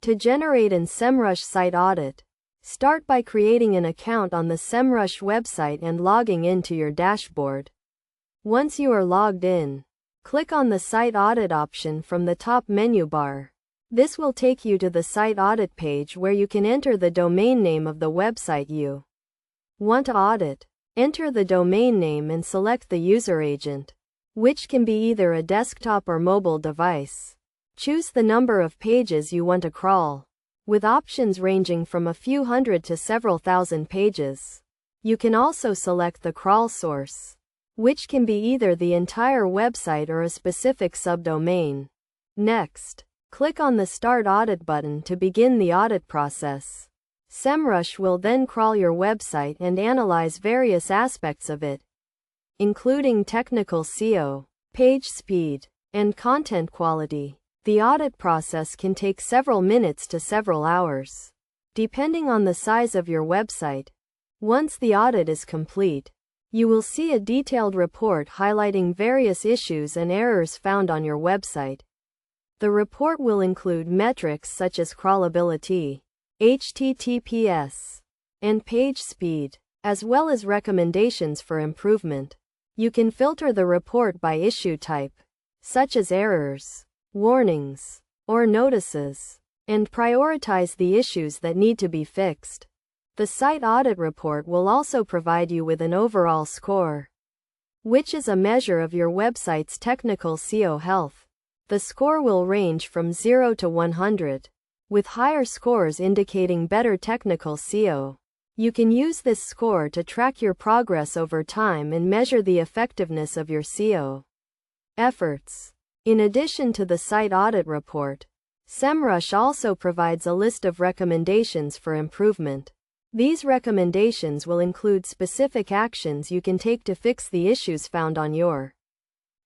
To generate an Semrush site audit, start by creating an account on the Semrush website and logging into your dashboard. Once you are logged in, click on the Site Audit option from the top menu bar. This will take you to the Site Audit page where you can enter the domain name of the website you want to audit. Enter the domain name and select the user agent, which can be either a desktop or mobile device. Choose the number of pages you want to crawl, with options ranging from a few hundred to several thousand pages. You can also select the crawl source, which can be either the entire website or a specific subdomain. Next, click on the Start Audit button to begin the audit process. Semrush will then crawl your website and analyze various aspects of it, including technical SEO, page speed, and content quality. The audit process can take several minutes to several hours, depending on the size of your website. Once the audit is complete, you will see a detailed report highlighting various issues and errors found on your website. The report will include metrics such as crawlability, HTTPS, and page speed, as well as recommendations for improvement. You can filter the report by issue type, such as errors, warnings, or notices, and prioritize the issues that need to be fixed. The Site Audit Report will also provide you with an overall score, which is a measure of your website's technical SEO health. The score will range from 0 to 100, with higher scores indicating better technical SEO. You can use this score to track your progress over time and measure the effectiveness of your SEO efforts. In addition to the Site Audit Report, Semrush also provides a list of recommendations for improvement. These recommendations will include specific actions you can take to fix the issues found on your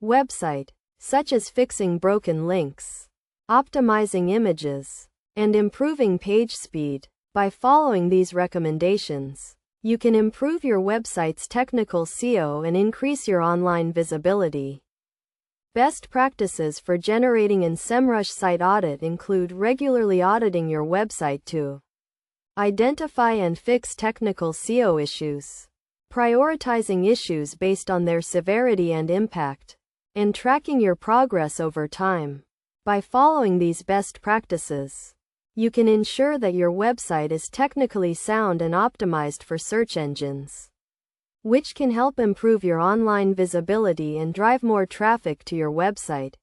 website, such as fixing broken links, optimizing images, and improving page speed. By following these recommendations, you can improve your website's technical SEO and increase your online visibility. Best practices for generating an Semrush site audit include regularly auditing your website to identify and fix technical SEO issues, prioritizing issues based on their severity and impact, and tracking your progress over time. By following these best practices, you can ensure that your website is technically sound and optimized for search engines, which can help improve your online visibility and drive more traffic to your website.